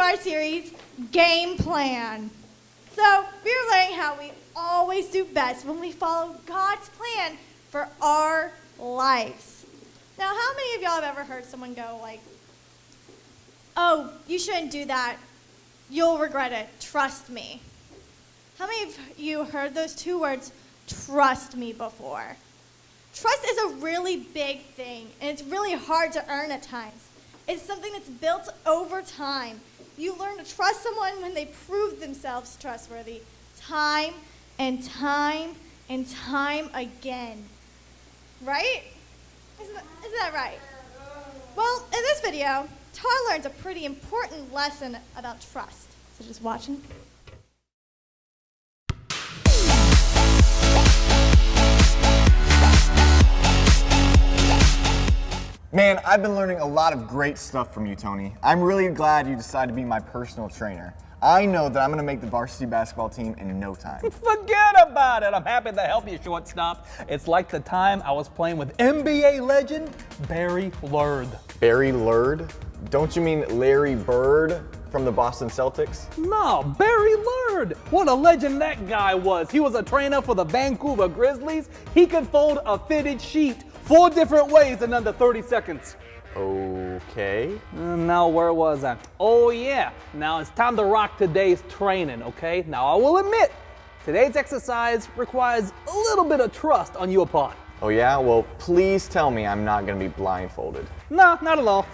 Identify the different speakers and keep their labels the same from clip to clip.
Speaker 1: our series, Game Plan. So we're learning how we always do best when we follow God's plan for our lives. Now, how many of y'all have ever heard someone go like, oh, you shouldn't do that. You'll regret it. Trust me. How many of you heard those two words, trust me, before? Trust is a really big thing, and it's really hard to earn at times. It's something that's built over time. You learn to trust someone when they prove themselves trustworthy time and time and time again. Right? Isn't that right? Well, in this video, Tar learns a pretty important lesson about trust. So just watching.
Speaker 2: Man, I've been learning a lot of great stuff from you, Tony. I'm really glad you decided to be my personal trainer. I know that I'm going to make the varsity basketball team in no time.
Speaker 3: Forget about it. I'm happy to help you, shortstop. It's like the time I was playing with NBA legend Barry Lurd.
Speaker 2: Barry Lurd? Don't you mean Larry Bird from the Boston Celtics?
Speaker 3: No, Barry Lurd. What a legend that guy was. He was a trainer for the Vancouver Grizzlies. He could fold a fitted sheet 4 different ways in under 30 seconds.
Speaker 2: Okay.
Speaker 3: Now, where was I? Oh, yeah. Now it's time to rock today's training, okay? Now, I will admit, today's exercise requires a little bit of trust on your part.
Speaker 2: Oh, yeah? Well, please tell me I'm not going to be blindfolded.
Speaker 3: No, not at all.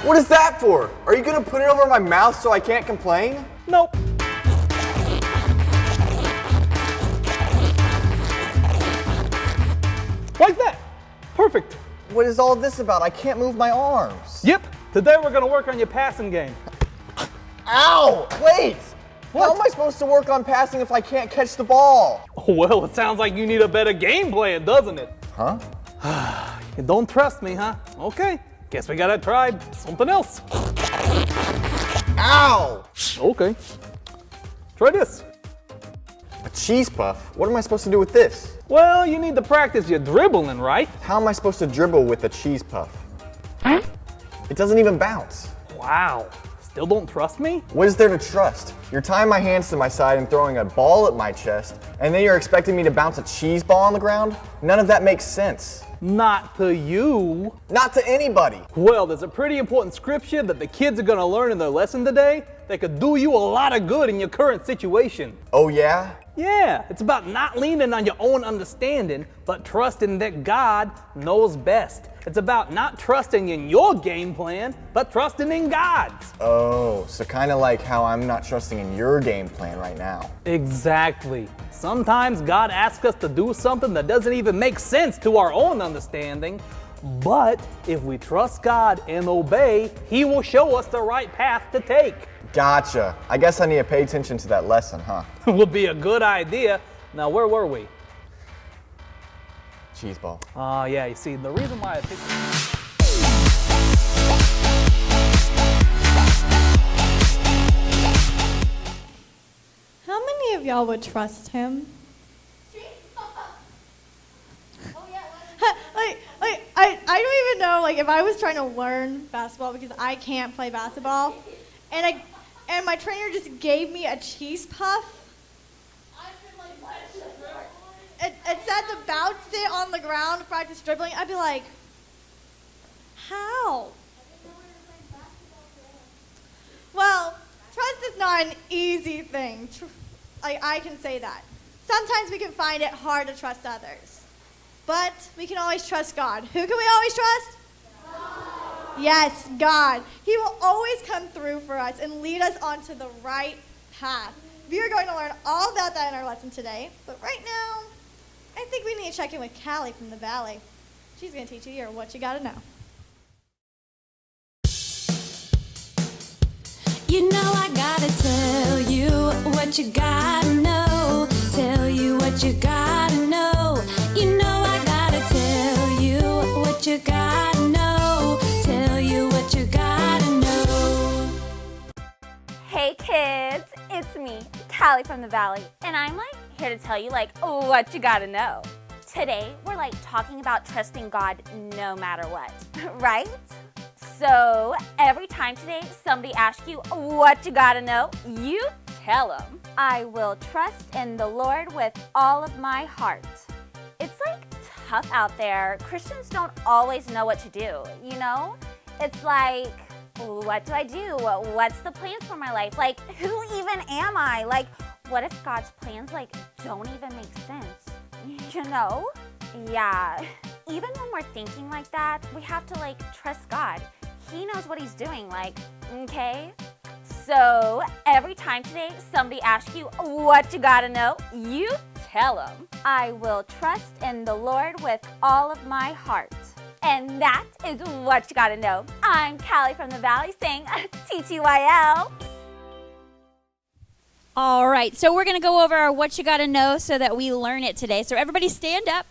Speaker 2: What is that for? Are you going to put it over my mouth so I can't complain?
Speaker 3: Nope. Like that. Perfect.
Speaker 2: What is all this about? I can't move my arms.
Speaker 3: Yep. Today we're going to work on your passing game.
Speaker 2: Ow! Wait!
Speaker 3: What?
Speaker 2: How am I supposed to work on passing if I can't catch the ball?
Speaker 3: Well, it sounds like you need a better game plan, doesn't it?
Speaker 2: Huh?
Speaker 3: You don't trust me, huh? Okay. Guess we gotta try something else.
Speaker 2: Ow!
Speaker 3: Okay. Try this.
Speaker 2: A cheese puff? What am I supposed to do with this?
Speaker 3: Well, you need to practice your dribbling, right?
Speaker 2: How am I supposed to dribble with a cheese puff? It doesn't even bounce.
Speaker 3: Wow. Still don't trust me?
Speaker 2: What is there to trust? You're tying my hands to my side and throwing a ball at my chest, and then you're expecting me to bounce a cheese ball on the ground? None of that makes sense.
Speaker 3: Not to you.
Speaker 2: Not to anybody.
Speaker 3: Well, there's a pretty important scripture that the kids are gonna learn in their lesson today that could do you a lot of good in your current situation.
Speaker 2: Oh yeah?
Speaker 3: Yeah, it's about not leaning on your own understanding, but trusting that God knows best. It's about not trusting in your game plan, but trusting in God's.
Speaker 2: Oh, so kind of like how I'm not trusting in your game plan right now.
Speaker 3: Exactly. Sometimes God asks us to do something that doesn't even make sense to our own understanding, but if we trust God and obey, He will show us the right path to take.
Speaker 2: Gotcha. I guess I need to pay attention to that lesson, huh?
Speaker 3: Would be a good idea. Now, where were we?
Speaker 2: Cheese ball.
Speaker 3: Yeah, you see, the reason why I think...
Speaker 1: How many of y'all would trust him? I don't even know, like, if I was trying to learn basketball because I can't play basketball, and my trainer just gave me a cheese puff, it said to bounce it on the ground to practice dribbling, I'd be like, how? Well, trust is not an easy thing. I can say that. Sometimes we can find it hard to trust others. But we can always trust God. Who can we always trust? God. Yes, God. He will always come through for us and lead us onto the right path. We are going to learn all about that in our lesson today. But right now, I think we need to check in with Callie from the Valley. She's going to teach you here what you got to know.
Speaker 4: You know I gotta tell you what you gotta know. Tell you what you gotta know. You know I gotta tell you what you gotta know. Tell you what you gotta know.
Speaker 5: Hey kids, it's me, Callie from the Valley, and I'm here to tell you what you gotta know. Today we're talking about trusting God no matter what, right? So every time today somebody asks you what you gotta know, you tell them, I will trust in the Lord with all of my heart. It's like tough out there. Christians don't always know what to do, you know? It's like, what do I do? What's the plans for my life? Like, who even am I? Like, what if God's plans, like, don't even make sense? You know? Yeah. Even when we're thinking like that, we have to, like, trust God. He knows what he's doing, like, okay? So every time today somebody asks you what you gotta know, you tell them, I will trust in the Lord with all of my heart. And that is what you gotta know. I'm Callie from the Valley saying TTYL.
Speaker 6: All right, so we're going to go over our what you got to know so that we learn it today. So everybody stand up.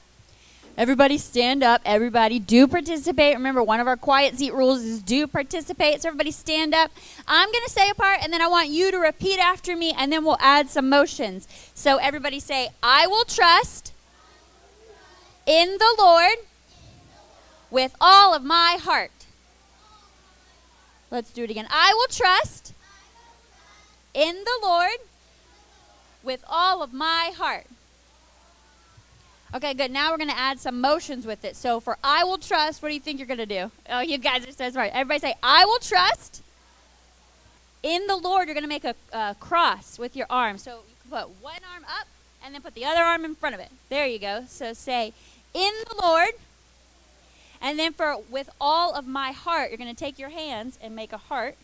Speaker 6: Everybody stand up. Everybody do participate. Remember, one of our quiet seat rules is do participate. So everybody stand up. I'm going to say a part, and then I want you to repeat after me, and then we'll add some motions. So everybody say, I will trust in the Lord with all of my heart. Let's do it again. I will trust in the Lord with all of my heart. Okay, good. Now we're going to add some motions with it. So for I will trust, what do you think you're going to do? Oh, you guys are so smart. Everybody say, I will trust in the Lord. You're going to make a cross with your arm. So you can put one arm up and then put the other arm in front of it. There you go. So say, in the Lord. And then for with all of my heart, you're going to take your hands and make a heart.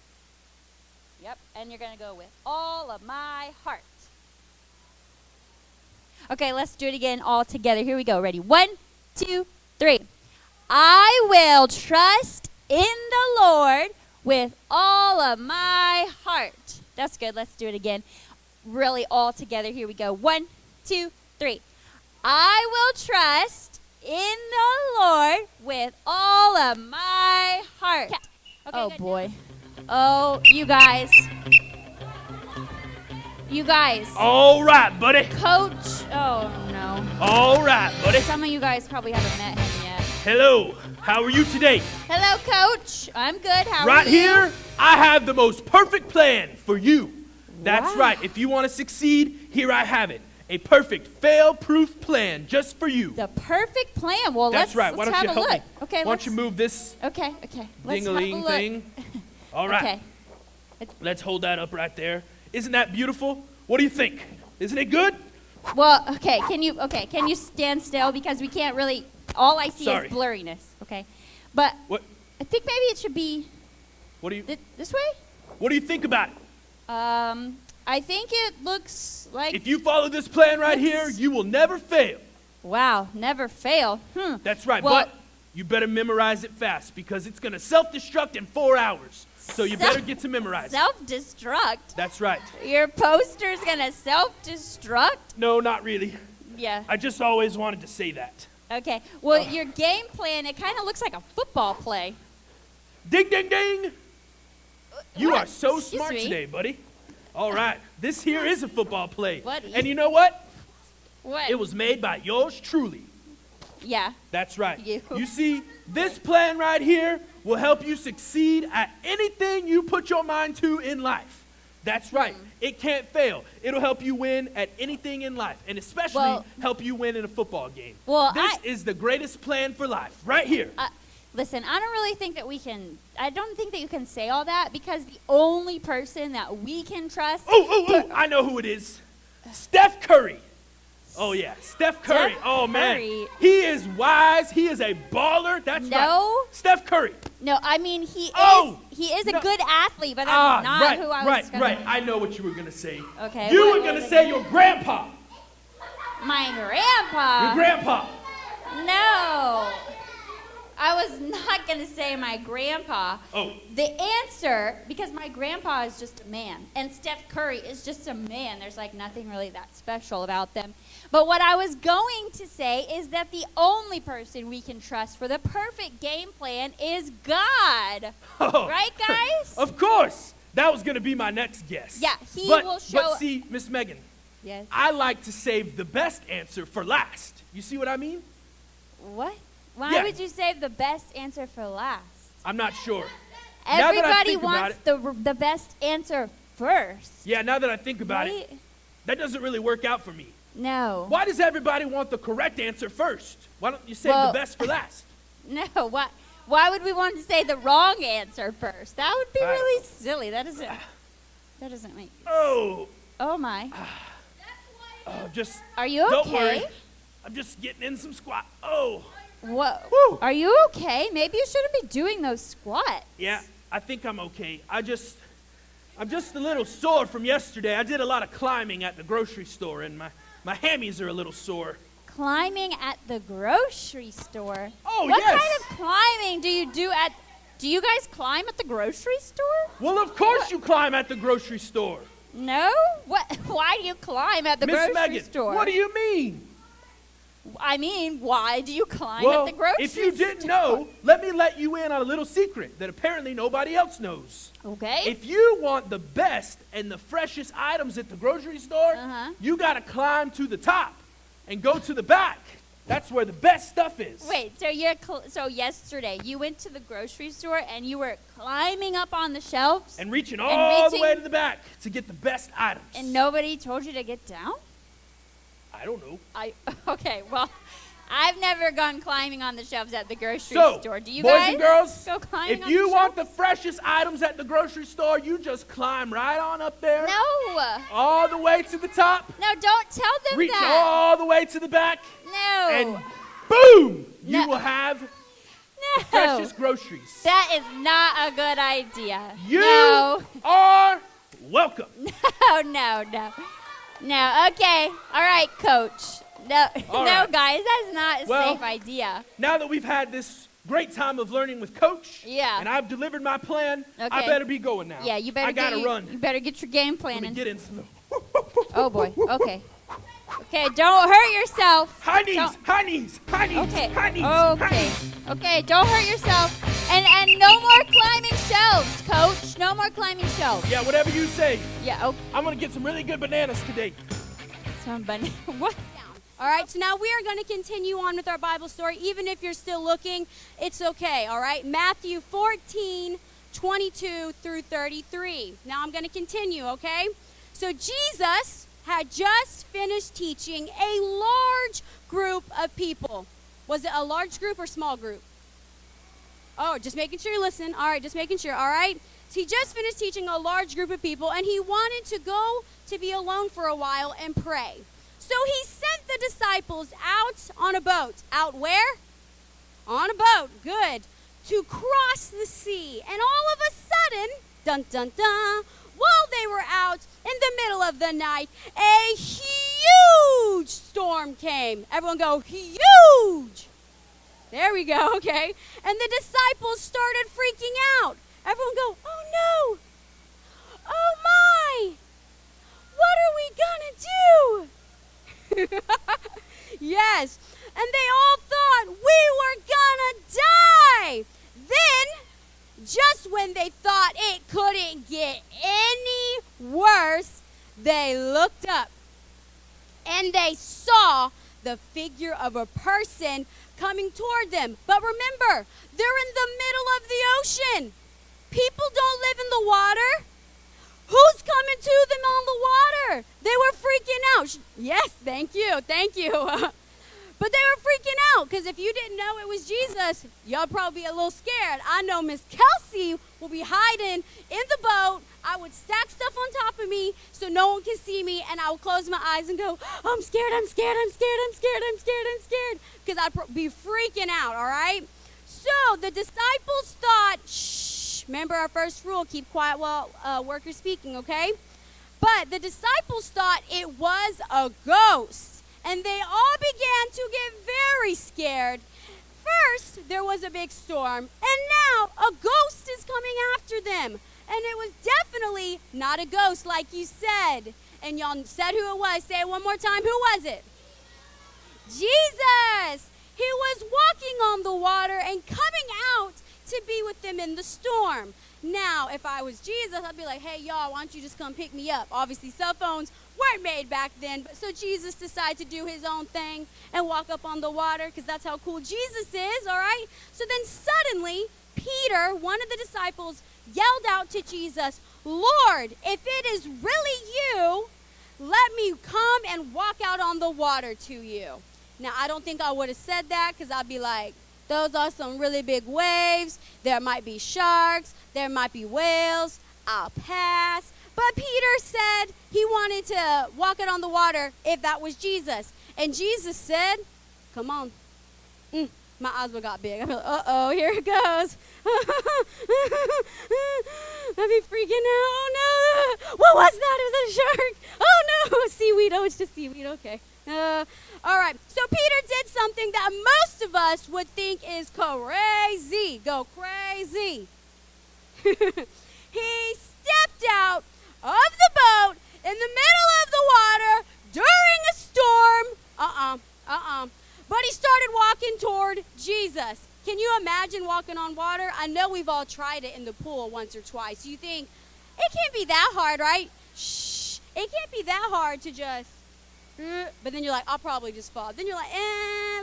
Speaker 6: Yep, and you're going to go with all of my heart. Okay, let's do it again all together. Here we go. Ready? 1, 2, 3. I will trust in the Lord with all of my heart. That's good. Let's do it again. Really all together. Here we go. 1, 2, 3. I will trust in the Lord with all of my heart. Okay, oh, boy. Oh, you guys. You guys.
Speaker 7: All right, buddy.
Speaker 6: Coach. Oh, no.
Speaker 7: All right, buddy.
Speaker 6: Some of you guys probably haven't met him yet.
Speaker 7: Hello. How are you today?
Speaker 6: Hello, Coach. I'm good. How are
Speaker 7: Right
Speaker 6: you?
Speaker 7: here, I have the most perfect plan for you. That's
Speaker 6: Wow.
Speaker 7: right. If you want to succeed, here I have it. A perfect fail-proof plan just for you.
Speaker 6: The perfect plan. Well,
Speaker 7: That's right. Why
Speaker 6: let's
Speaker 7: don't you
Speaker 6: have a
Speaker 7: help
Speaker 6: look.
Speaker 7: me?
Speaker 6: Okay,
Speaker 7: Why don't you move this
Speaker 6: Okay. Let's have a
Speaker 7: ding-a-ling
Speaker 6: look.
Speaker 7: thing? All right.
Speaker 6: Okay.
Speaker 7: Let's hold that up right there. Isn't that beautiful? What do you think? Isn't it good?
Speaker 6: Well, okay. Can you stand still because we can't really. All I see
Speaker 7: Sorry.
Speaker 6: is blurriness. Okay, but
Speaker 7: What?
Speaker 6: I think maybe it should be
Speaker 7: What do you?
Speaker 6: this way.
Speaker 7: What do you think about it?
Speaker 6: I think it looks like.
Speaker 7: If you follow this plan right here,
Speaker 6: Let's-
Speaker 7: you will never fail.
Speaker 6: Wow, never fail.
Speaker 7: That's right,
Speaker 6: Well-
Speaker 7: but you better memorize it fast because it's going to self-destruct in 4 hours. So you better get to memorize it.
Speaker 6: Self-destruct.
Speaker 7: That's right.
Speaker 6: Your poster's gonna self-destruct.
Speaker 7: No, not really.
Speaker 6: Yeah.
Speaker 7: I just always wanted to say that.
Speaker 6: Okay. Well, your game plan, it kind of looks like a football play.
Speaker 7: Ding, ding, ding. You
Speaker 6: What?
Speaker 7: are so
Speaker 6: Excuse
Speaker 7: smart
Speaker 6: me?
Speaker 7: today, buddy. All right. This here is a football play.
Speaker 6: Buddy.
Speaker 7: And you know what?
Speaker 6: What?
Speaker 7: It was made by yours truly.
Speaker 6: Yeah.
Speaker 7: That's right.
Speaker 6: You.
Speaker 7: You see, this plan right here will help you succeed at anything you put your mind to in life. That's right. It can't fail. It'll help you win at anything in life, and especially
Speaker 6: Well-
Speaker 7: help you win in a football game.
Speaker 6: Well,
Speaker 7: this is the greatest plan for life, right here.
Speaker 6: Listen, I don't really think that I don't think that you can say all that because the only person that we can trust.
Speaker 7: I know who it is. Steph Curry. Oh, yeah. Steph Curry.
Speaker 6: Steph
Speaker 7: Oh, man.
Speaker 6: Curry.
Speaker 7: He is wise. He is a baller. That's
Speaker 6: No.
Speaker 7: right. Steph Curry.
Speaker 6: No, I mean he
Speaker 7: Oh!
Speaker 6: is a
Speaker 7: No.
Speaker 6: good athlete, but that's not
Speaker 7: right,
Speaker 6: who I
Speaker 7: right,
Speaker 6: was gonna.
Speaker 7: right. I know what you were going to say.
Speaker 6: Okay,
Speaker 7: You
Speaker 6: what
Speaker 7: were
Speaker 6: was
Speaker 7: going to
Speaker 6: it?
Speaker 7: say your grandpa.
Speaker 6: My grandpa.
Speaker 7: Your grandpa.
Speaker 6: No. I was not going to say my grandpa.
Speaker 7: Oh.
Speaker 6: The answer, because my grandpa is just a man, and Steph Curry is just a man. There's like nothing really that special about them. But what I was going to say is that the only person we can trust for the perfect game plan is God.
Speaker 7: Oh.
Speaker 6: Right, guys?
Speaker 7: Of course. That was going to be my next guess.
Speaker 6: Yeah, he
Speaker 7: but,
Speaker 6: will show-
Speaker 7: But see, Miss Megan,
Speaker 6: Yes.
Speaker 7: I like to save the best answer for last. You see what I mean?
Speaker 6: What? Why
Speaker 7: Yeah.
Speaker 6: would you save the best answer for last?
Speaker 7: I'm not sure. Now that I
Speaker 6: Everybody
Speaker 7: think about
Speaker 6: wants the best answer first.
Speaker 7: Yeah, now that I think about it,
Speaker 6: Right?
Speaker 7: that doesn't really work out for me.
Speaker 6: No.
Speaker 7: Why does everybody want the correct answer first? Why don't you save
Speaker 6: Well-
Speaker 7: the best for last?
Speaker 6: No. Why would we want to say the wrong answer first? That would be
Speaker 7: Right.
Speaker 6: really silly. That doesn't make.
Speaker 7: Oh,
Speaker 6: Oh my.
Speaker 7: just
Speaker 6: Are you
Speaker 7: don't
Speaker 6: okay?
Speaker 7: worry. I'm just getting in some squat. Oh,
Speaker 6: What?
Speaker 7: Woo.
Speaker 6: Are you okay? Maybe you shouldn't be doing those squats.
Speaker 7: yeah, I think I'm okay. I'm just a little sore from yesterday. I did a lot of climbing at the grocery store, and my hammies are a little sore.
Speaker 6: Climbing at the grocery store.
Speaker 7: Oh,
Speaker 6: what
Speaker 7: yes.
Speaker 6: kind of climbing do you do at? Do you guys climb at the grocery store?
Speaker 7: Well, of course you climb at the grocery store.
Speaker 6: No. What? Why do you climb at the
Speaker 7: Miss
Speaker 6: grocery
Speaker 7: Megan,
Speaker 6: store?
Speaker 7: what do you mean?
Speaker 6: I mean, why do you climb
Speaker 7: Well,
Speaker 6: at the grocery
Speaker 7: if you didn't
Speaker 6: store?
Speaker 7: know, let me let you in on a little secret that apparently nobody else knows.
Speaker 6: Okay.
Speaker 7: If you want the best and the freshest items at the grocery store,
Speaker 6: Uh-huh.
Speaker 7: you got to climb to the top and go to the back. That's where the best stuff is.
Speaker 6: Wait, so yesterday you went to the grocery store and you were climbing up on the shelves
Speaker 7: And reaching all the way
Speaker 6: reaching-
Speaker 7: to the back to get the best items.
Speaker 6: and nobody told you to get down?
Speaker 7: I don't know.
Speaker 6: Okay, well, I've never gone climbing on the shelves at the grocery
Speaker 7: So,
Speaker 6: store. Do you
Speaker 7: boys
Speaker 6: guys
Speaker 7: and girls,
Speaker 6: go climbing
Speaker 7: if
Speaker 6: on
Speaker 7: you
Speaker 6: the
Speaker 7: want
Speaker 6: shelves?
Speaker 7: the freshest items at the grocery store, you just climb right on up there,
Speaker 6: No.
Speaker 7: all the way to the top,
Speaker 6: No, don't tell them
Speaker 7: reach
Speaker 6: that.
Speaker 7: all the way to the back,
Speaker 6: No.
Speaker 7: and boom, you
Speaker 6: No.
Speaker 7: will have
Speaker 6: no.
Speaker 7: freshest groceries.
Speaker 6: That is not a good idea.
Speaker 7: You
Speaker 6: No.
Speaker 7: are welcome.
Speaker 6: No, okay. All right, coach. No,
Speaker 7: All
Speaker 6: no,
Speaker 7: right.
Speaker 6: guys, that's not a
Speaker 7: Well-
Speaker 6: safe idea.
Speaker 7: Now that we've had this great time of learning with Coach,
Speaker 6: Yeah.
Speaker 7: and I've delivered my plan, I
Speaker 6: Okay.
Speaker 7: better be going now.
Speaker 6: Yeah, you better
Speaker 7: I gotta
Speaker 6: get
Speaker 7: run.
Speaker 6: You better get your game plan
Speaker 7: Let me
Speaker 6: in.
Speaker 7: get in some
Speaker 6: Oh boy. Okay. Okay, don't hurt yourself.
Speaker 7: high knees,
Speaker 6: Don't-
Speaker 7: high knees, high knees,
Speaker 6: Okay.
Speaker 7: high knees, high
Speaker 6: Okay.
Speaker 7: knees.
Speaker 6: Okay, don't hurt yourself. And no more climbing shelves, coach. No more climbing shelves.
Speaker 7: Yeah, whatever you say.
Speaker 6: Yeah, okay.
Speaker 7: I'm gonna get some really good bananas today.
Speaker 6: What?
Speaker 8: All right, so now we are going to continue on with our Bible story. Even if you're still looking, it's okay, all right? Matthew 14, 22 through 33. Now I'm going to continue, okay? So Jesus had just finished teaching a large group of people. Was it a large group or small group? Oh, just making sure you listen. All right, just making sure, all right? So he just finished teaching a large group of people, and he wanted to go to be alone for a while and pray. So he sent the disciples out on a boat. Out where? On a boat. Good. To cross the sea. And all of a sudden, dun dun dun, while they were out in the middle of the night, a huge storm came. Everyone go, huge. There we go, okay. And the disciples started freaking out. Everyone go, oh no. Oh my. What are we gonna do? Yes, and they all thought we were gonna die. Then, just when they thought it couldn't get any worse, they looked up and they saw the figure of a person coming toward them. But remember, they're in the middle of the ocean. People don't live in the water. Who's coming to them on the water? They were freaking out. Yes, thank you. But they were freaking out because if you didn't know it was Jesus, y'all probably be a little scared. I know Miss Kelsey will be hiding in the boat. I would stack stuff on top of me so no one can see me, and I would close my eyes and go, I'm scared, I'm scared, I'm scared, I'm scared, I'm scared, I'm scared, because I'd be freaking out, all right? So the disciples thought, shh. Remember our first rule, keep quiet while workers speaking, okay? But the disciples thought it was a ghost, and they all began to get very scared. First, there was a big storm, and now a ghost is coming after them. And it was definitely not a ghost like you said. And y'all said who it was. Say it one more time. Who was it? Jesus. He was walking on the water and coming out to be with them in the storm. Now, if I was Jesus, I'd be like, hey, y'all, why don't you just come pick me up? Obviously, cell phones weren't made back then, but so Jesus decided to do his own thing and walk up on the water because that's how cool Jesus is, all right? So then suddenly, Peter, one of the disciples, yelled out to Jesus, Lord, if it is really you, let me come and walk out on the water to you. Now, I don't think I would have said that because I'd be like, those are some really big waves. There might be sharks. There might be whales. I'll pass. But Peter said he wanted to walk out on the water if that was Jesus. And Jesus said, come on. My eyes got big. I'm like, uh-oh, here it goes. I'd be freaking out. Oh, no. What was that? It was a shark. Oh, no. Seaweed. Oh, it's just seaweed. Okay. All right. So Peter did something that most of us would think is crazy. Go crazy. He stepped out of the boat in the middle of the water during a storm. But he started walking toward Jesus. Can you imagine walking on water? I know we've all tried it in the pool once or twice. You think, it can't be that hard, right? Shh. It can't be that hard to just, but then you're like, I'll probably just fall. Then you're like,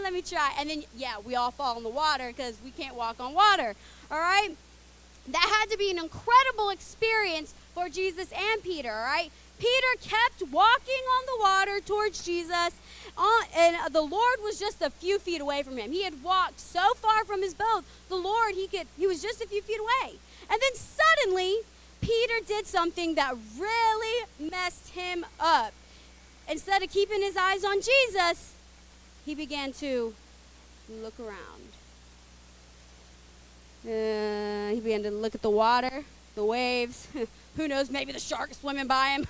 Speaker 8: let me try. And then, yeah, we all fall in the water because we can't walk on water, all right? That had to be an incredible experience for Jesus and Peter, all right? Peter kept walking on the water towards Jesus, and the Lord was just a few feet away from him. He had walked so far from his boat, the Lord, he was just a few feet away. And then suddenly, Peter did something that really messed him up. Instead of keeping his eyes on Jesus, he began to look around. He began to look at the water, the waves. Who knows, maybe the shark swimming by him.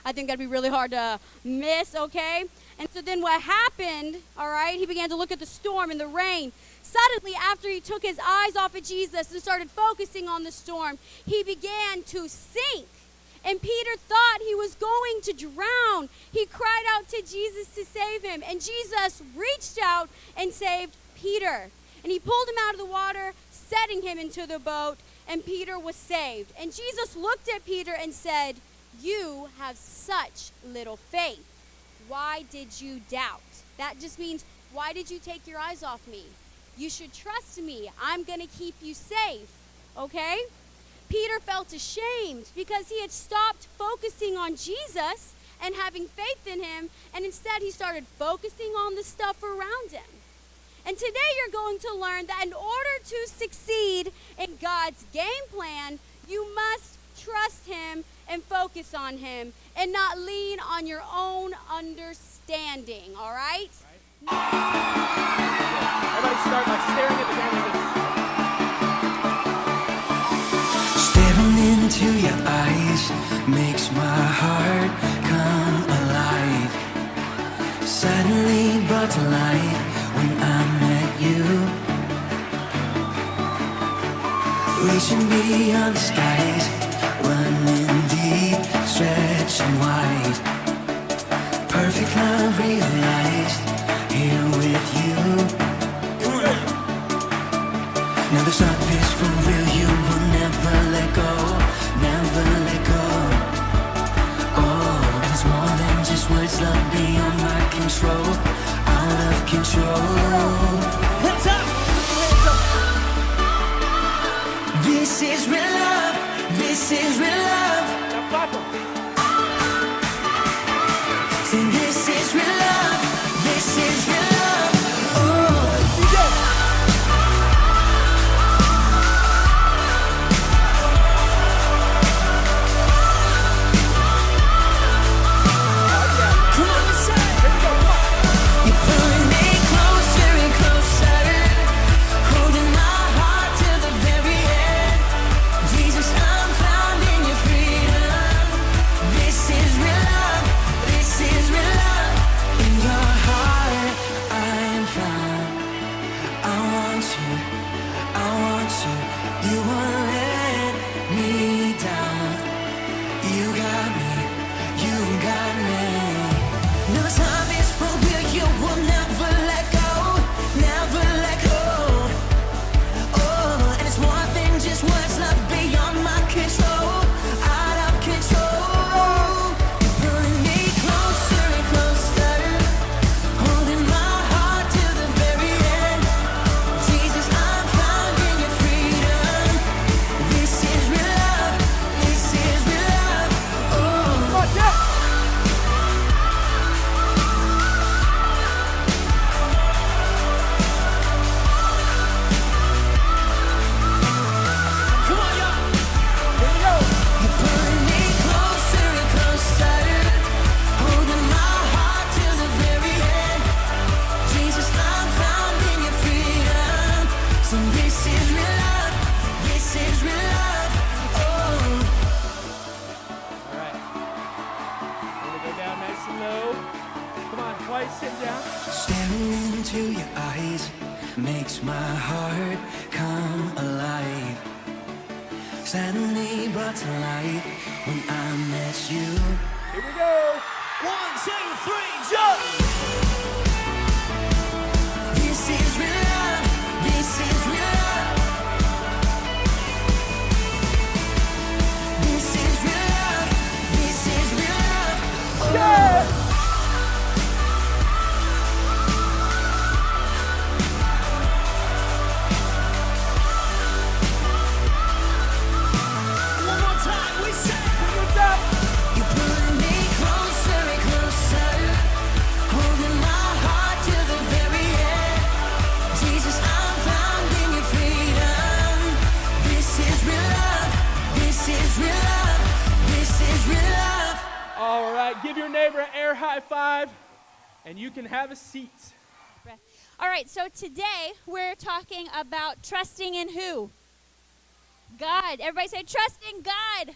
Speaker 8: I think that'd be really hard to miss, okay? And so then what happened, all right, he began to look at the storm and the rain. Suddenly, after he took his eyes off of Jesus and started focusing on the storm, he began to sink. And Peter thought he was going to drown. He cried out to Jesus to save him. And Jesus reached out and saved Peter. And he pulled him out of the water, setting him into the boat, and Peter was saved. And Jesus looked at Peter and said, you have such little faith. Why did you doubt? That just means, why did you take your eyes off me? You should trust me. I'm going to keep you safe, okay? Peter felt ashamed because he had stopped focusing on Jesus and having faith in him, and instead he started focusing on the stuff around him. And today you're going to learn that in order to succeed in God's game plan, you must trust him and focus on him and not lean on your own understanding, all right?
Speaker 7: Everybody start by staring at the camera.
Speaker 9: Staring into your eyes makes my heart come alive. Suddenly brought to life when I met you. Reaching beyond the skies, running deep, stretching wide. Perfect love realized here with you. Now this love is for real, you will never let go, never let go. Oh, and it's more than just words, love beyond my control, out of control. Hands up! This is real love, this is real love. Say this is real love, this is real love. Oh, yeah.
Speaker 7: low. Come on, White, sit down.
Speaker 9: Staring into your eyes makes my heart come alive. Suddenly brought to life when I met you.
Speaker 7: Here we go.
Speaker 9: 1, 2, 3, jump! This is real love. This is real love. This is real love. This is real love.
Speaker 7: Yeah!
Speaker 9: One more time, we say.
Speaker 7: What's up?
Speaker 9: You're pulling me closer and closer, holding my heart to the very end. Jesus, I'm found in your freedom. This is real love. This is real love. This is real love.
Speaker 7: All right, give your neighbor an air high five, and you can have a seat.
Speaker 6: All right, so today we're talking about trusting in who? God. Everybody say, trust in God.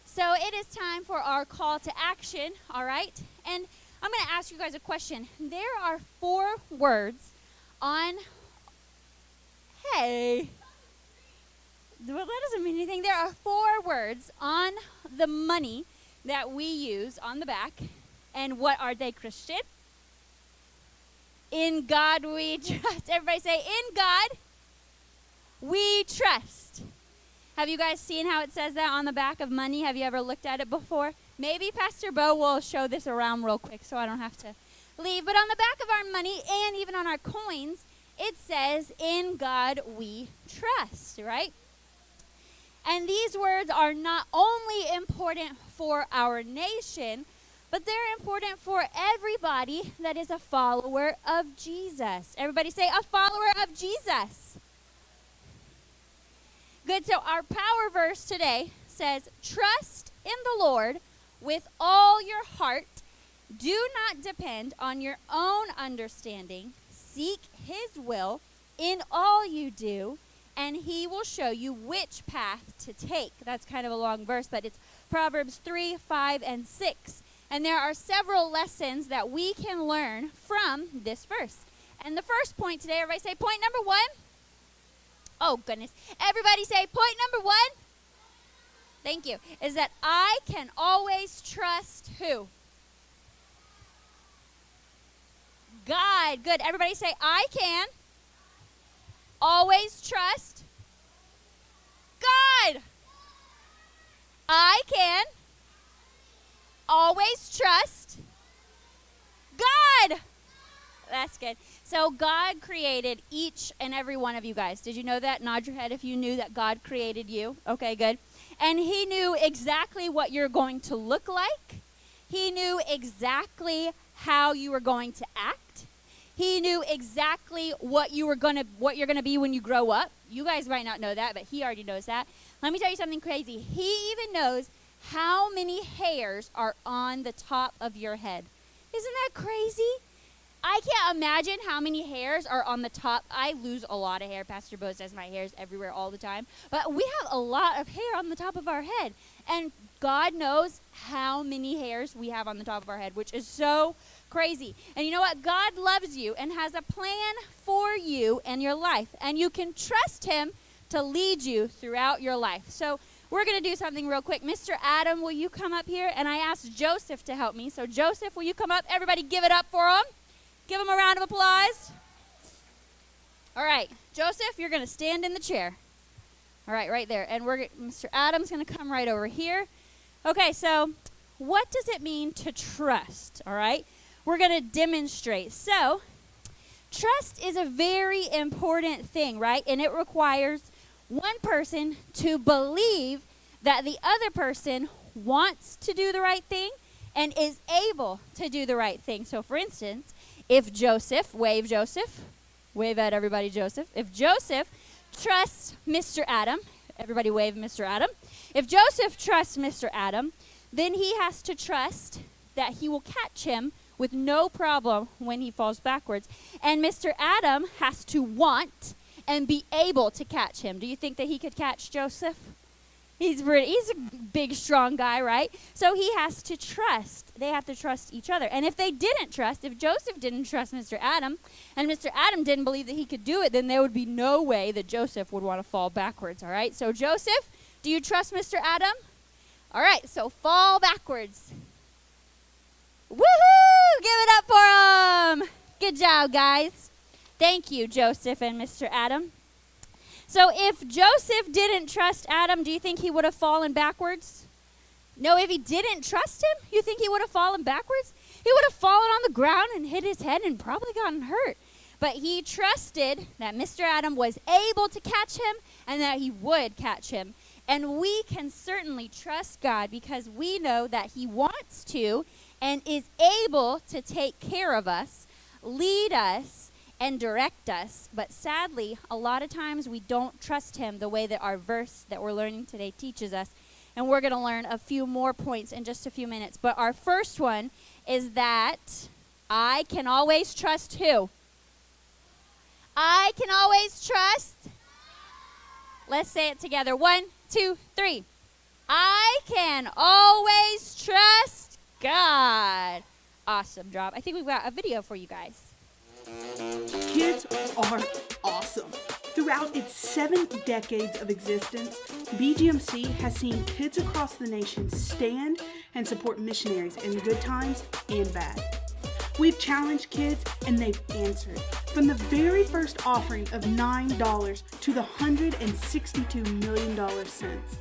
Speaker 6: So it is time for our call to action, all right? And I'm going to ask you guys a question. There are 4 words on, hey, well, that doesn't mean anything. There are 4 words on the money that we use on the back. And what are they, Christian? In God we trust. Everybody say, in God we trust. Have you guys seen how it says that on the back of money? Have you ever looked at it before? Maybe Pastor Bo will show this around real quick so I don't have to leave. But on the back of our money and even on our coins, it says, in God we trust, right? And these words are not only important for our nation, but they're important for everybody that is a follower of Jesus. Everybody say, a follower of Jesus. Good, so our power verse today says, trust in the Lord with all your heart. Do not depend on your own understanding. Seek his will in all you do, and he will show you which path to take. That's kind of a long verse, but it's Proverbs 3, 5, and 6. And there are several lessons that we can learn from this verse. And the first point today, everybody say point number 1. Oh, goodness. Everybody say point number 1. Thank you. Is that I can always trust who? God. Good. Everybody say I can always trust God. I can always trust God. That's good. So God created each and every one of you guys. Did you know that? Nod your head if you knew that God created you. Okay, good. And he knew exactly what you're going to look like. He knew exactly how you were going to act. He knew exactly what you're going to be when you grow up. You guys might not know that, but he already knows that. Let me tell you something crazy. He even knows how many hairs are on the top of your head. Isn't that crazy? I can't imagine how many hairs are on the top. I lose a lot of hair. Pastor Bo says my hair is everywhere all the time. But we have a lot of hair on the top of our head. And God knows how many hairs we have on the top of our head, which is so crazy. And you know what? God loves you and has a plan for you and your life. And you can trust him to lead you throughout your life. So we're going to do something real quick. Mr. Adam, will you come up here? And I asked Joseph to help me. So Joseph, will you come up? Everybody give it up for him. Give him a round of applause. All right, Joseph, you're going to stand in the chair. All right, right there. And Mr. Adam's going to come right over here. Okay, so what does it mean to trust? All right, we're going to demonstrate. So trust is a very important thing, right? And it requires one person to believe that the other person wants to do the right thing and is able to do the right thing. So, for instance, if Joseph, wave at everybody, Joseph. If Joseph trusts Mr. Adam, everybody wave Mr. Adam. If Joseph trusts Mr. Adam, then he has to trust that he will catch him with no problem when he falls backwards. And Mr. Adam has to want and be able to catch him. Do you think that he could catch Joseph? He's a big, strong guy, right? So he has to trust. They have to trust each other. And if they didn't trust, if Joseph didn't trust Mr. Adam, and Mr. Adam didn't believe that he could do it, then there would be no way that Joseph would want to fall backwards, all right? So Joseph, do you trust Mr. Adam? All right, so fall backwards. Woohoo! Give it up for him. Good job, guys. Thank you, Joseph and Mr. Adam. So if Joseph didn't trust Adam, do you think he would have fallen backwards? No, if he didn't trust him, you think he would have fallen backwards? He would have fallen on the ground and hit his head and probably gotten hurt. But he trusted that Mr. Adam was able to catch him and that he would catch him. And we can certainly trust God because we know that he wants to and is able to take care of us, lead us, and direct us. But sadly, a lot of times we don't trust him the way that our verse that we're learning today teaches us. And we're going to learn a few more points in just a few minutes. But our first one is that I can always trust who? I can always trust. Let's say it together. 1, 2, 3. I can always trust God. Awesome job. I think we've got a video for you guys.
Speaker 10: Kids are awesome. Throughout its 7 decades of existence, BGMC has seen kids across the nation stand and support missionaries in good times and bad. We've challenged kids and they've answered. From the very first offering of $9 to the $162 million since.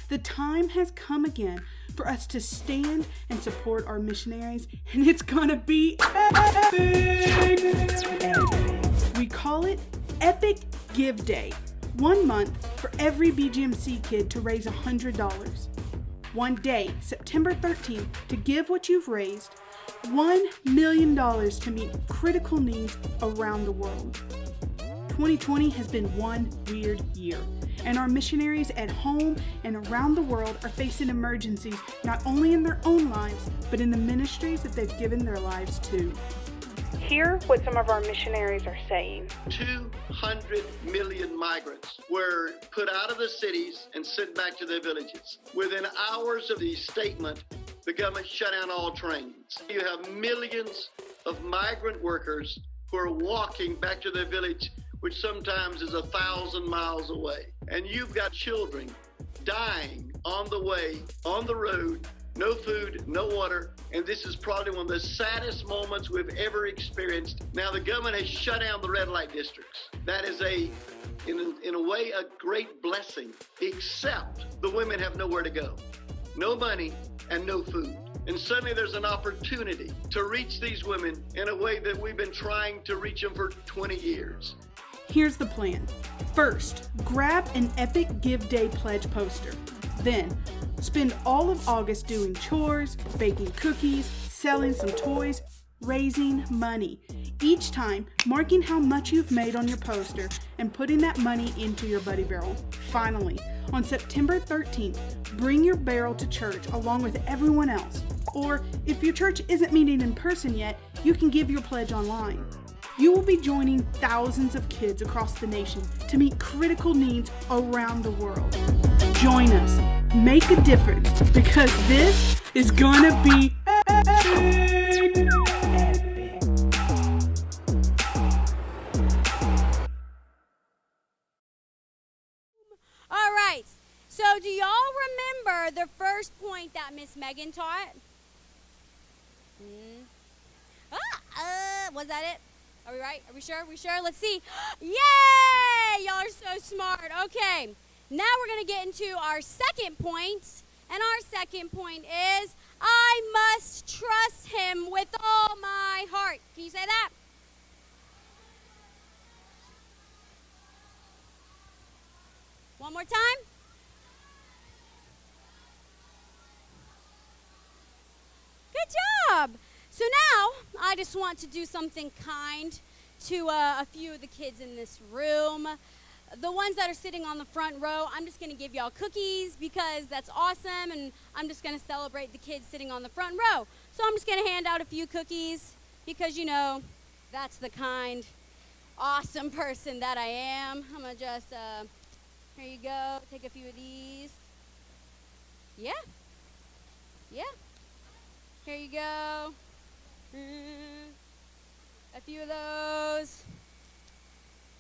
Speaker 10: The time has come again for us to stand and support our missionaries, and it's gonna be epic! We call it Epic Give Day. 1 month for every BGMC kid to raise $100. 1 day, September 13th, to give what you've raised. $1 million to meet critical needs around the world. 2020 has been one weird year, and our missionaries at home and around the world are facing emergencies not only in their own lives, but in the ministries that they've given their lives to. Hear what some of our missionaries are saying.
Speaker 11: 200 million migrants were put out of the cities and sent back to their villages. Within hours of the statement, the government shut down all trains. You have millions of migrant workers who are walking back to their village, which sometimes is 1,000 miles away. And you've got children dying on the way, on the road, no food, no water, and this is probably one of the saddest moments we've ever experienced. Now, the government has shut down the red light districts. That is in a way, a great blessing, except the women have nowhere to go. No money and no food. And suddenly there's an opportunity to reach these women in a way that we've been trying to reach them for 20 years.
Speaker 10: Here's the plan. First, grab an Epic Give Day pledge poster. Then, spend all of August doing chores, baking cookies, selling some toys, raising money. Each time, marking how much you've made on your poster and putting that money into your Buddy Barrel. Finally, on September 13th, bring your barrel to church along with everyone else. Or, if your church isn't meeting in person yet, you can give your pledge online. You will be joining thousands of kids across the nation to meet critical needs around the world. Join us. Make a difference, because this is gonna be epic.
Speaker 8: All right. So do y'all remember the first point that Miss Megan taught? Was that it? Are we right? Are we sure? Let's see. Yay! Y'all are so smart. Okay. Now we're going to get into our second point. And our second point is, I must trust him with all my heart. Can you say that? One more time. Good job. So now, I just want to do something kind to a few of the kids in this room. The ones that are sitting on the front row, I'm just going to give y'all cookies because that's awesome, and I'm just going to celebrate the kids sitting on the front row. So I'm just going to hand out a few cookies because, you know, that's the kind, awesome person that I am. I'm going to just Here you go. Take a few of these. Yeah. Yeah. Here you go. A few of those.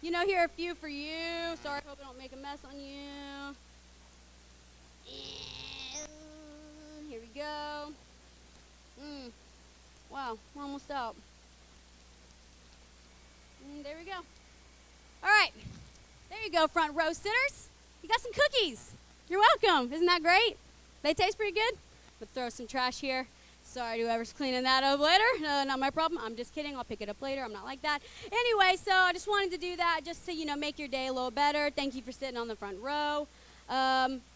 Speaker 8: You know, here are a few for you. Sorry, hope I don't make a mess on you. Here we go. Wow, we're almost out. There we go. All right. There you go, front row sitters. You got some cookies. You're welcome. Isn't that great? They taste pretty good. But throw some trash here. Sorry to whoever's cleaning that up later. Not my problem. I'm just kidding. I'll pick it up later. I'm not like that. Anyway, so I just wanted to do that just to, make your day a little better. Thank you for sitting on the front row.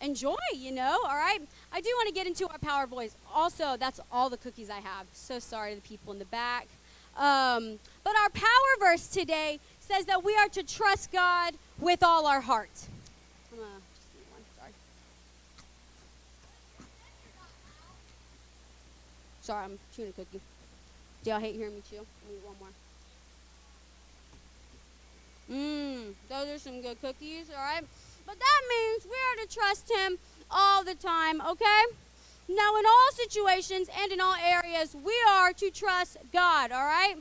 Speaker 8: Enjoy, all right? I do want to get into our power voice. Also, that's all the cookies I have. So sorry to the people in the back. But our power verse today says that we are to trust God with all our heart. I'm gonna just need one, sorry. Sorry, I'm chewing a cookie. Do y'all hate hearing me chew? I need one more. Those are some good cookies, all right? But that means we are to trust him all the time, okay? Now, in all situations and in all areas, we are to trust God, all right?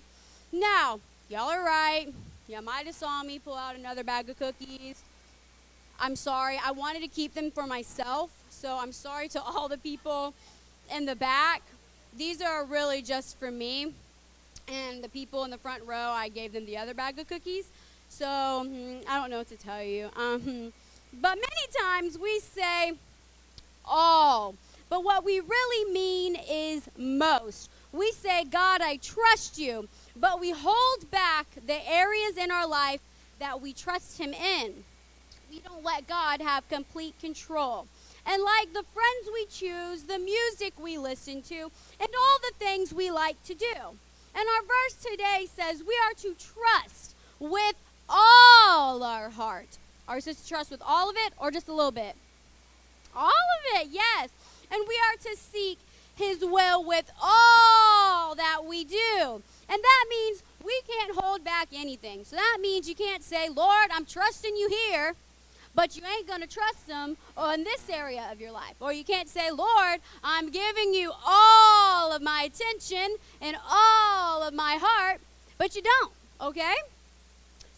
Speaker 8: Now, y'all are right. You might have saw me pull out another bag of cookies. I'm sorry. I wanted to keep them for myself, so I'm sorry to all the people in the back. These are really just for me. And the people in the front row, I gave them the other bag of cookies. So, I don't know what to tell you. But many times we say all. But what we really mean is most. We say, God, I trust you. But we hold back the areas in our life that we trust him in. We don't let God have complete control. And like the friends we choose, the music we listen to, and all the things we like to do. And our verse today says we are to trust with all our heart. Are we supposed to trust with all of it or just a little bit? All of it, yes. And we are to seek his will with all that we do. And that means we can't hold back anything. So that means you can't say, Lord, I'm trusting you here, but you ain't going to trust him in this area of your life. Or you can't say, Lord, I'm giving you all of my attention and all of my heart, but you don't, okay?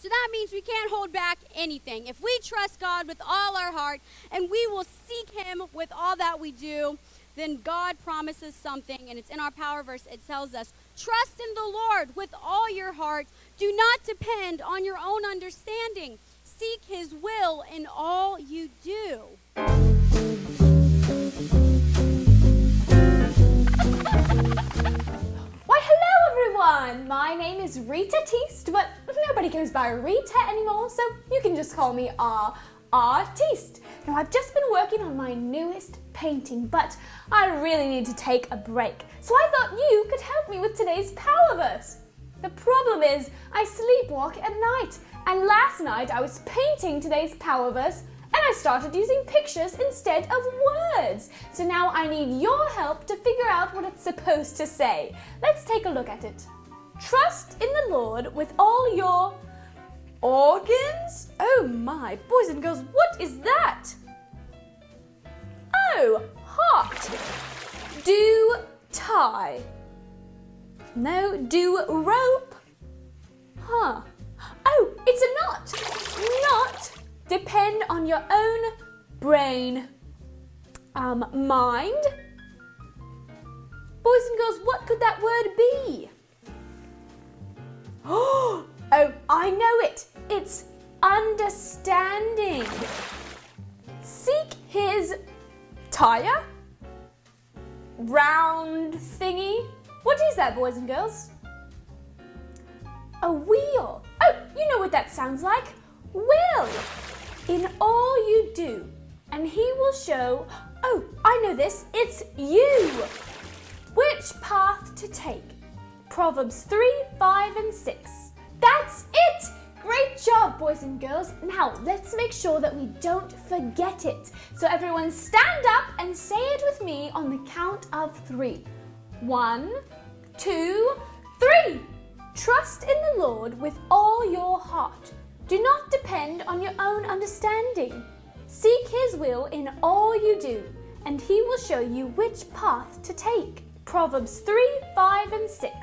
Speaker 8: So that means we can't hold back anything. If we trust God with all our heart and we will seek him with all that we do, then God promises something, and it's in our power verse. It tells us, trust in the Lord with all your heart. Do not depend on your own understanding. Seek his will in all you do.
Speaker 12: Why, hello everyone! My name is Rita Teest, but nobody goes by Rita anymore, so you can just call me Artiste. Now, I've just been working on my newest painting, but I really need to take a break. So I thought you could help me with today's power verse. The problem is, I sleepwalk at night, and last night I was painting today's power verse, and I started using pictures instead of words. So now I need your help to figure out what it's supposed to say. Let's take a look at it. Trust in the Lord with all your organs? Oh my, boys and girls, what is that? Oh, heart. Do tie. No, do rope. Huh. Oh, it's a knot. Knot. Depend on your own brain. Mind. Boys and girls, what could that word be? Oh, I know it. It's understanding. Seek his tire? Round thingy? What is that, boys and girls? A wheel. Oh, you know what that sounds like. Will. In all you do, and he will show, oh, I know this, it's you. Which path to take? Proverbs 3, 5, and 6. That's it! Great job, boys and girls. Now, let's make sure that we don't forget it. So everyone stand up and say it with me on the count of 3. 1, 2, 3. Trust in the Lord with all your heart. Do not depend on your own understanding. Seek His will in all you do, and He will show you which path to take. Proverbs 3, 5, and 6.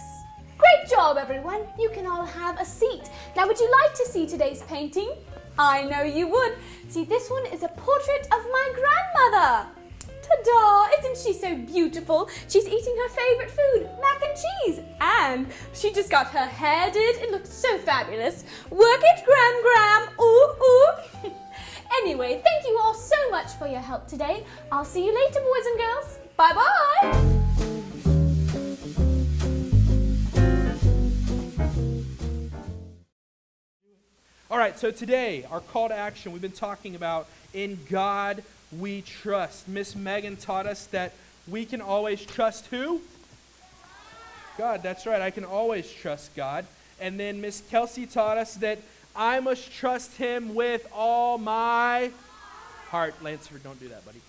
Speaker 12: Great job, everyone. You can all have a seat. Now, would you like to see today's painting? I know you would. See, this one is a portrait of my grandmother. Ta-da! Isn't she so beautiful? She's eating her favorite food, mac and cheese. And she just got her hair did. It looks so fabulous. Work it, Gram. Ooh, ooh. Anyway, thank you all so much for your help today. I'll see you later, boys and girls. Bye-bye.
Speaker 7: All right, so today, our call to action, we've been talking about in God we trust. Miss Megan taught us that we can always trust who? God, that's right. I can always trust God. And then Miss Kelsey taught us that I must trust Him with all my heart. Lansford, don't do that, buddy.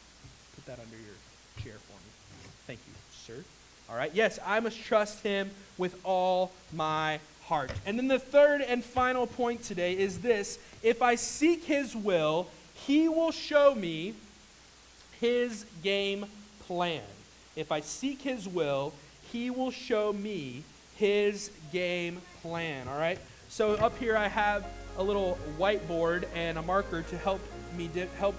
Speaker 7: Put that under your chair for me. Thank you, sir. All right, yes, I must trust Him with all my heart. And then the third and final point today is this: if I seek His will, He will show me His game plan. If I seek His will, He will show me His game plan. All right? So up here I have a little whiteboard and a marker to help me help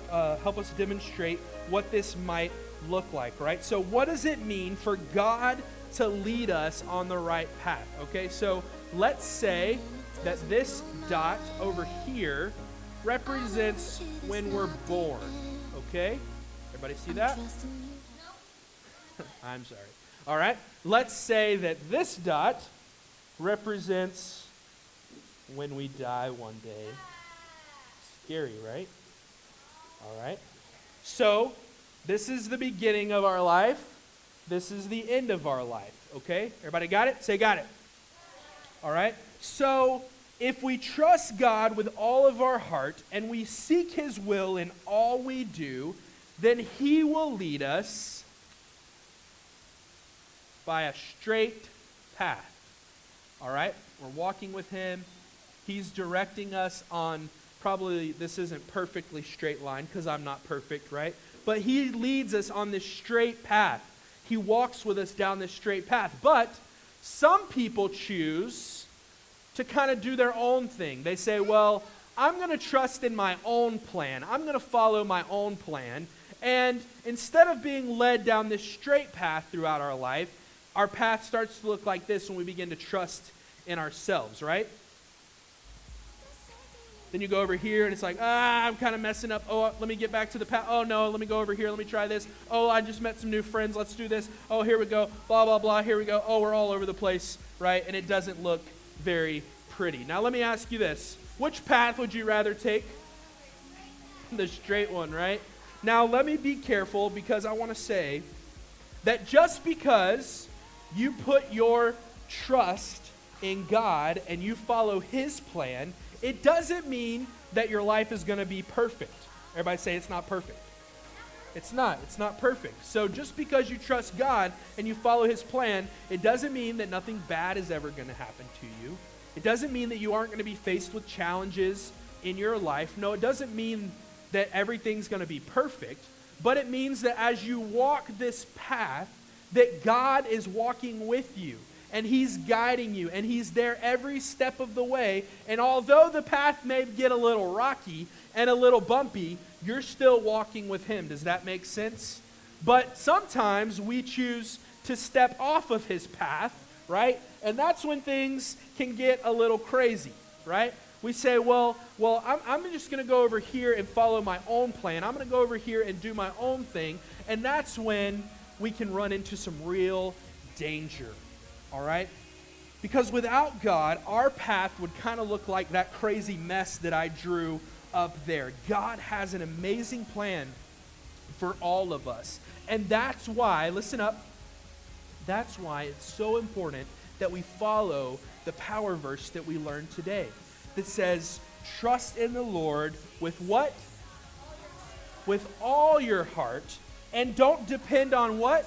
Speaker 7: us demonstrate what this might look like, right? So what does it mean for God to lead us on the right path? Okay, so let's say that this dot over here represents when we're born, okay? Everybody see that? I'm sorry. All right, let's say that this dot represents when we die one day. Scary, right? All right. So, this is the beginning of our life. This is the end of our life, okay? Everybody got it? Say got it. All right. So, if we trust God with all of our heart and we seek His will in all we do, then He will lead us by a straight path. All right? We're walking with Him. He's directing us on, probably this isn't perfectly straight line because I'm not perfect, right? But He leads us on this straight path. He walks with us down this straight path. But some people choose to kind of do their own thing. They say, well, I'm going to trust in my own plan. I'm going to follow my own plan. And instead of being led down this straight path throughout our life, our path starts to look like this when we begin to trust in ourselves, right? Then you go over here and it's like, I'm kind of messing up. Oh, let me get back to the path. Oh, no, let me go over here. Let me try this. Oh, I just met some new friends. Let's do this. Oh, here we go. Blah, blah, blah. Here we go. Oh, we're all over the place, right? And it doesn't look very pretty. Now, let me ask you this. Which path would you rather take? The straight one, right? Now, let me be careful because I want to say that just because you put your trust in God and you follow His plan, it doesn't mean that your life is going to be perfect. Everybody say it's not perfect. It's not. It's not perfect. So just because you trust God and you follow His plan, it doesn't mean that nothing bad is ever going to happen to you. It doesn't mean that you aren't going to be faced with challenges in your life. No, it doesn't mean that everything's going to be perfect. But it means that as you walk this path, that God is walking with you. And He's guiding you, and He's there every step of the way. And although the path may get a little rocky and a little bumpy, you're still walking with Him. Does that make sense? But sometimes we choose to step off of His path, right? And that's when things can get a little crazy, right? We say, well, I'm just going to go over here and follow my own plan. I'm going to go over here and do my own thing. And that's when we can run into some real danger. All right? Because without God, our path would kind of look like that crazy mess that I drew up there. God has an amazing plan for all of us. And that's why, listen up, that's why it's so important that we follow the power verse that we learned today that says, trust in the Lord with what? With all your heart, and don't depend on what?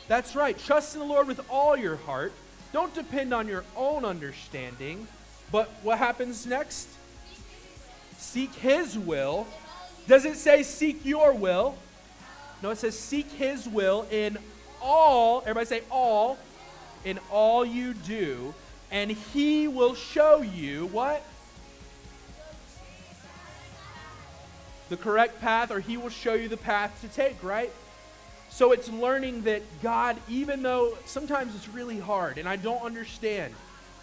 Speaker 7: That's right. Trust in the Lord with all your heart. Don't depend on your own understanding. But what happens next? Seek his will. Does it say seek your will? No, it says seek his will in all, everybody say all, in all you do, and he will show you what? The correct path, or he will show you the path to take, right? So it's learning that God, even though sometimes it's really hard and I don't understand,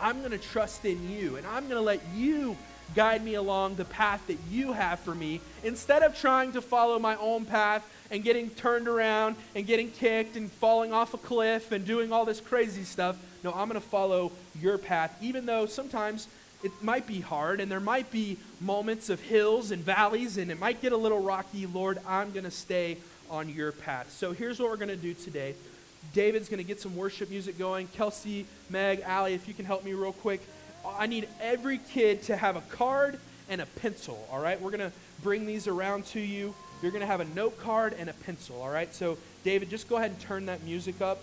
Speaker 7: I'm going to trust in you and I'm going to let you guide me along the path that you have for me instead of trying to follow my own path and getting turned around and getting kicked and falling off a cliff and doing all this crazy stuff. No, I'm going to follow your path, even though sometimes it might be hard and there might be moments of hills and valleys and it might get a little rocky. Lord, I'm going to stay on your path. So here's what we're going to do today. David's going to get some worship music going. Kelsey, Meg, Allie, if you can help me real quick. I need every kid to have a card and a pencil, all right? We're going to bring these around to you. You're going to have a note card and a pencil, all right? So, David, just go ahead and turn that music up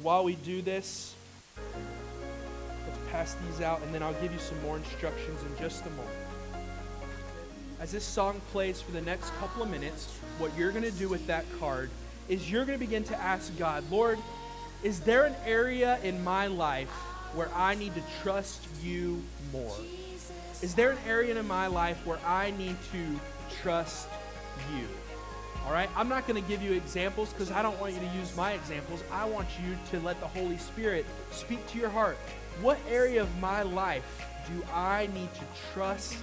Speaker 7: while we do this. Let's pass these out, and then I'll give you some more instructions in just a moment. As this song plays for the next couple of minutes, what you're going to do with that card is you're going to begin to ask God, Lord, is there an area in my life where I need to trust you more? Is there an area in my life where I need to trust you? All right? I'm not going to give you examples because I don't want you to use my examples. I want you to let the Holy Spirit speak to your heart. What area of my life do I need to trust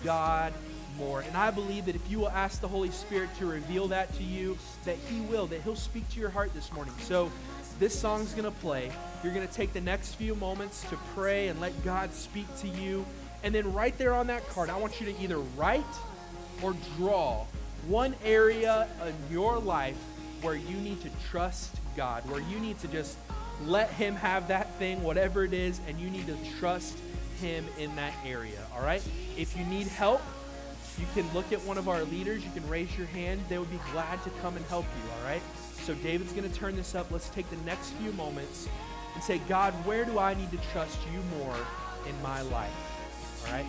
Speaker 7: God more? And I believe that if you will ask the Holy Spirit to reveal that to you, that he will, that he'll speak to your heart this morning. So this song's going to play. You're going to take the next few moments to pray and let God speak to you. And then right there on that card, I want you to either write or draw one area in your life where you need to trust God, where you need to just let him have that thing, whatever it is, and you need to trust him in that area, all right? If you need help, you can look at one of our leaders. You can raise your hand. They would be glad to come and help you, all right? So David's going to turn this up. Let's take the next few moments and say, God, where do I need to trust you more in my life? All right?